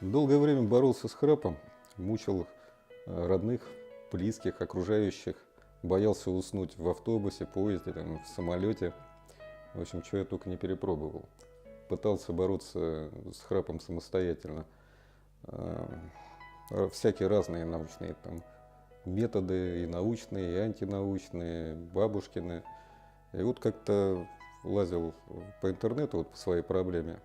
Долгое время боролся с храпом, мучил родных, близких, окружающих, боялся уснуть в автобусе, поезде, там, в самолете. В общем, чего я только не перепробовал. Пытался бороться с храпом самостоятельно. Всякие разные научные там, методы, и научные, и антинаучные, бабушкины. И вот как-то лазил по интернету вот, по своей проблеме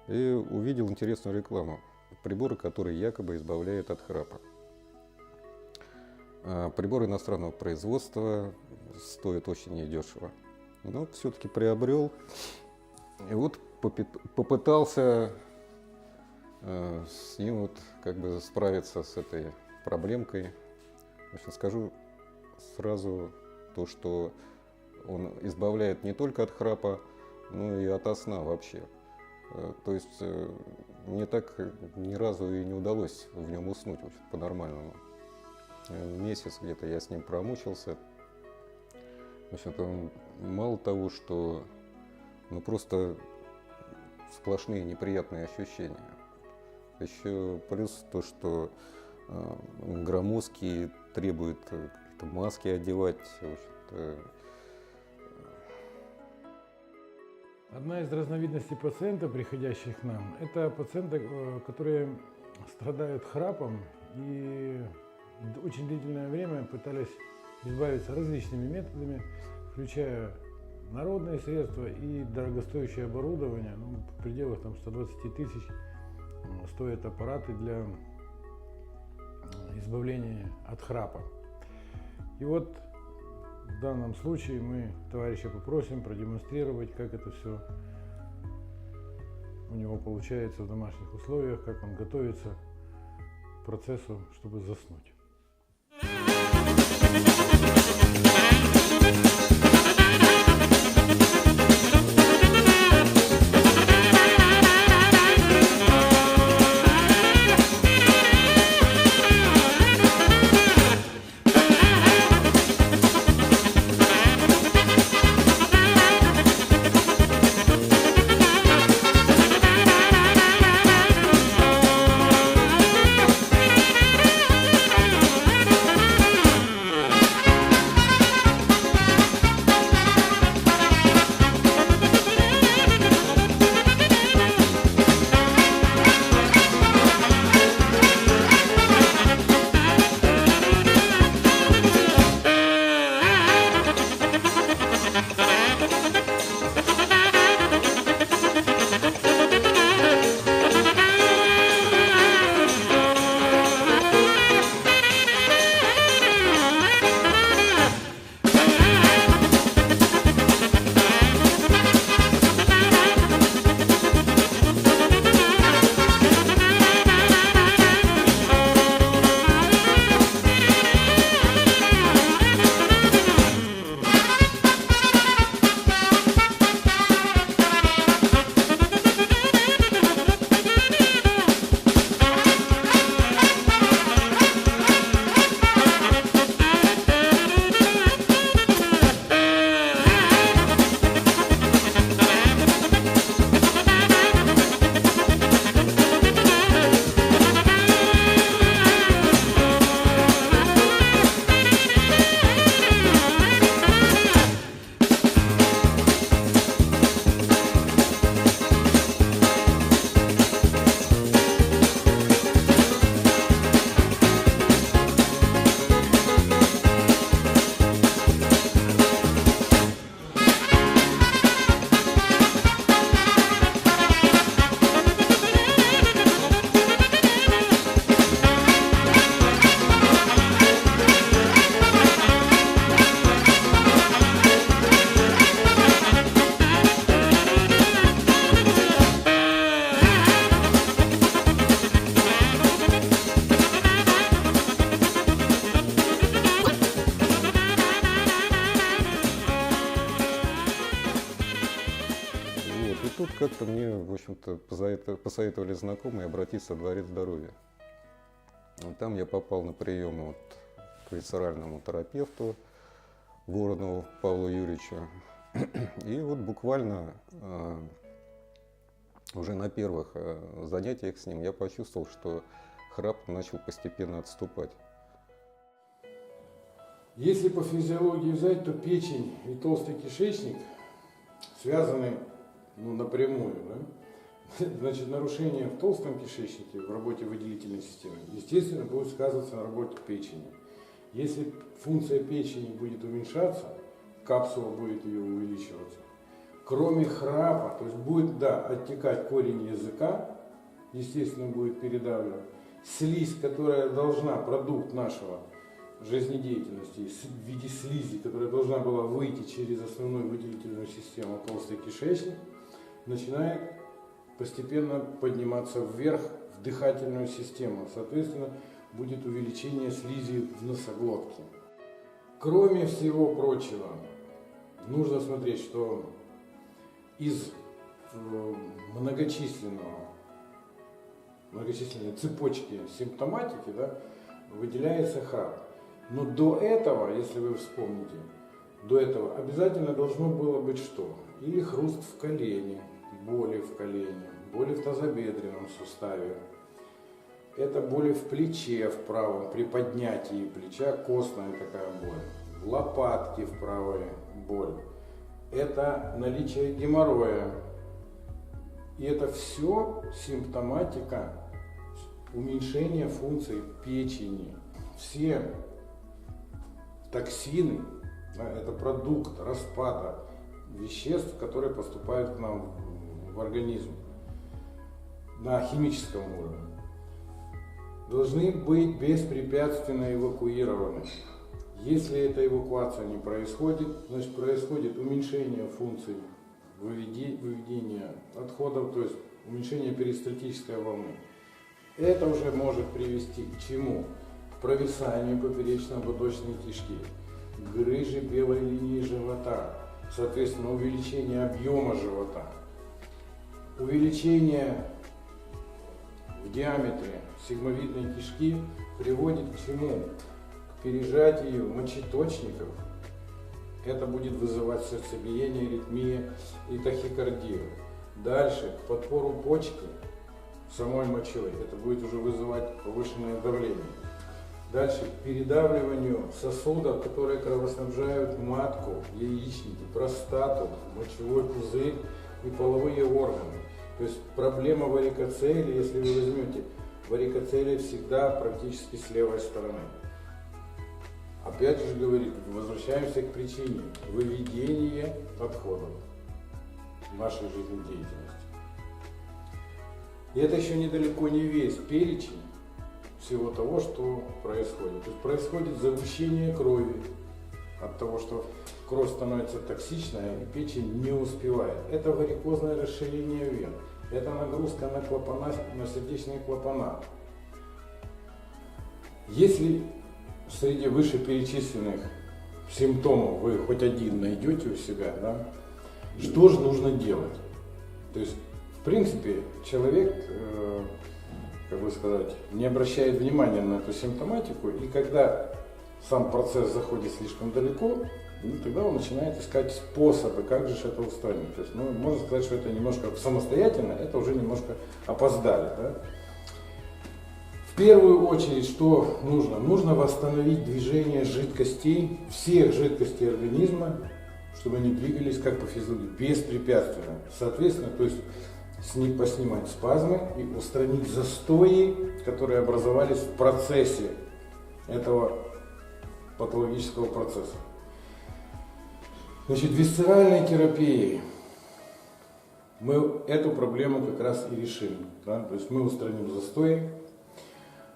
и увидел интересную рекламу. Приборы, которые якобы избавляют от храпа. Прибор иностранного производства, стоит очень недешево. Но все-таки приобрел. И вот попытался с ним вот как бы справиться с этой проблемкой. В общем, скажу сразу то, что он избавляет не только от храпа, но и от сна вообще. То есть мне так ни разу и не удалось в нем уснуть по-нормальному. Месяц где-то я с ним промучился. В общем-то, мало того, что просто сплошные неприятные ощущения. Еще плюс то, что громоздкие требуют какие-то маски одевать. В общем-то. Одна из разновидностей пациентов, приходящих к нам, это пациенты, которые страдают храпом и очень длительное время пытались избавиться различными методами, включая народные средства и дорогостоящее оборудование. В пределах 120 тысяч стоят аппараты для избавления от храпа. И вот в данном случае мы товарища попросим продемонстрировать, как это все у него получается в домашних условиях, как он готовится к процессу, чтобы заснуть. Тут как-то мне, в общем-то, посоветовали знакомые обратиться в Дворец здоровья. Там я попал на прием вот к висцеральному терапевту Воронову Павлу Юрьевичу. И вот буквально Уже на первых занятиях с ним я почувствовал, что храп начал постепенно отступать. Если по физиологии взять, то печень и толстый кишечник связаны напрямую. Да? Значит, нарушение в толстом кишечнике, в работе выделительной системы, естественно, будет сказываться на работе печени. Если функция печени будет уменьшаться, капсула будет ее увеличиваться. Кроме храпа, то есть будет, да, оттекать корень языка, естественно, будет передавливать. Слизь, которая должна, продукт нашего жизнедеятельности в виде слизи, которая должна была выйти через основную выделительную систему, толстый кишечник, начинает постепенно подниматься вверх в дыхательную систему. Соответственно, будет увеличение слизи в носоглотке. Кроме всего прочего, нужно смотреть, что из многочисленной цепочки симптоматики, да, выделяется храп. Но до этого, если вы вспомните, до этого обязательно должно было быть что? Или хруст в колене, боли в колене, боли в тазобедренном суставе. Это боли в плече в правом, при поднятии плеча, костная такая боль. В лопатке в правой боль. Это наличие геморроя. И это все симптоматика уменьшения функций печени. Все токсины, да, это продукт распада веществ, которые поступают к нам в организм на химическом уровне, должны быть беспрепятственно эвакуированы. Если эта эвакуация не происходит, значит происходит уменьшение функций выведения отходов, то есть уменьшение перистальтической волны. Это уже может привести к чему? К провисанию поперечно-ободочной кишки, к грыже белой линии живота, соответственно увеличение объема живота, увеличение в диаметре сигмовидной кишки приводит к чему? К пережатию мочеточников. Это будет вызывать сердцебиение, аритмию и тахикардию. Дальше к подпору почки самой мочой. Это будет уже вызывать повышенное давление. Дальше к передавливанию сосудов, которые кровоснабжают матку, яичники, простату, мочевой пузырь и половые органы. То есть проблема варикоцелии, если вы возьмете, варикоцелия всегда практически с левой стороны. Опять же говорит, возвращаемся к причине выведения отходов в нашей жизнедеятельности. И это еще недалеко не весь перечень всего того, что происходит. То есть происходит загущение крови от того, что кровь становится токсичная и печень не успевает. Это варикозное расширение вен. Это нагрузка на клапана, на сердечные клапана. Если среди вышеперечисленных симптомов вы хоть один найдете у себя, да, что же нужно делать? То есть, в принципе, человек, как бы сказать, не обращает внимания на эту симптоматику, и когда сам процесс заходит слишком далеко, тогда он начинает искать способы, как же это устранить. То есть, можно сказать, что это немножко самостоятельно, это уже немножко опоздали. Да? В первую очередь, что нужно? Нужно восстановить движение жидкостей, всех жидкостей организма, чтобы они двигались как по физиологии, беспрепятственно. Соответственно, то есть поснимать спазмы и устранить застои, которые образовались в процессе этого патологического процесса. Значит, висцеральной терапией мы эту проблему как раз и решим. Да? То есть мы устраним застои,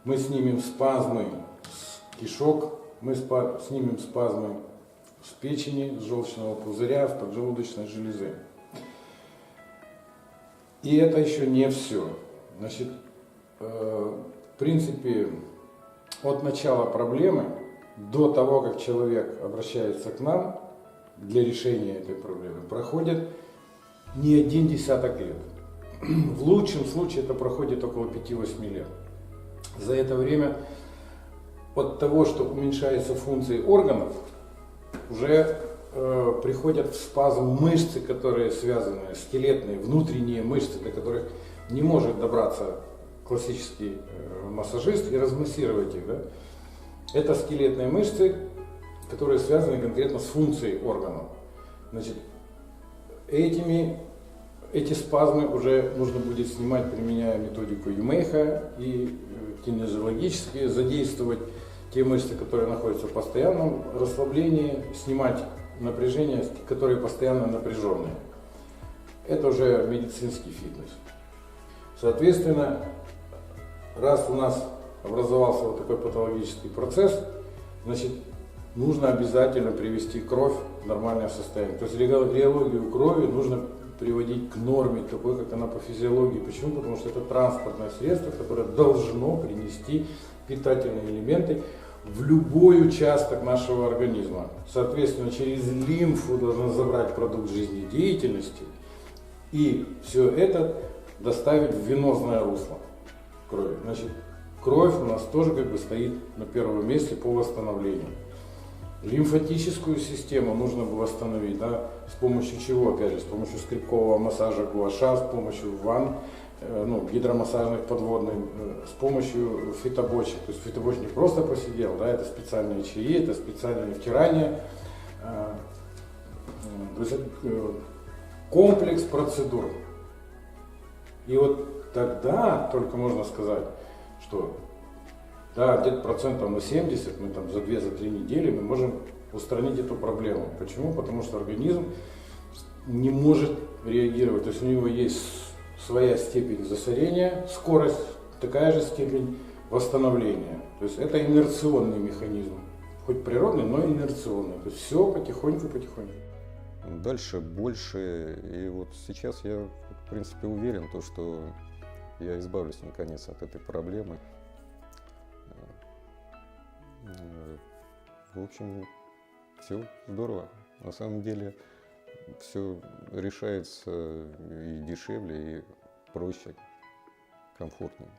мы снимем спазмы с кишок, мы снимем спазмы с печени, с желчного пузыря, с поджелудочной железы. И это еще не все. Значит, в принципе, от начала проблемы до того, как человек обращается к нам для решения этой проблемы, проходит не 1 десяток лет. В лучшем случае это проходит около 5-8 лет. За это время от того, что уменьшаются функции органов, уже приходят в спазм мышцы, которые связаны, скелетные, внутренние мышцы, до которых не может добраться классический массажист и размассировать их. Да? Это скелетные мышцы, которые связаны конкретно с функцией органов. Значит, эти спазмы уже нужно будет снимать, применяя методику Юмейха, и кинезиологически задействовать те мышцы, которые находятся в постоянном расслаблении, снимать напряжение, которые постоянно напряженные. Это уже медицинский фитнес. Соответственно, раз у нас образовался вот такой патологический процесс, значит, нужно обязательно привести кровь в нормальное состояние. То есть реологию крови нужно приводить к норме, такой, как она по физиологии. Почему? Потому что это транспортное средство, которое должно принести питательные элементы в любой участок нашего организма. Соответственно, через лимфу должна забрать продукт жизнедеятельности и все это доставить в венозное русло крови. Значит, кровь у нас тоже как бы стоит на первом месте по восстановлению. Лимфатическую систему нужно бы восстановить, да, с помощью чего, опять же, с помощью скребкового массажа гуаша, с помощью ванн, гидромассажных подводных, с помощью фитобочек. То есть фитобочек не просто посидел, да, это специальные чаи, это специальные втирания. То есть комплекс процедур. И вот тогда только можно сказать, что да, где-то процентов на 70 мы там за 2-3 недели мы можем устранить эту проблему. Почему? Потому что организм не может реагировать. То есть у него есть своя степень засорения, скорость, такая же степень восстановления. То есть это инерционный механизм. Хоть природный, но инерционный. То есть все потихоньку-потихоньку. Дальше больше. И вот сейчас я, в принципе, уверен, что я избавлюсь наконец от этой проблемы. В общем, все здорово. На самом деле все решается и дешевле, и проще, комфортнее.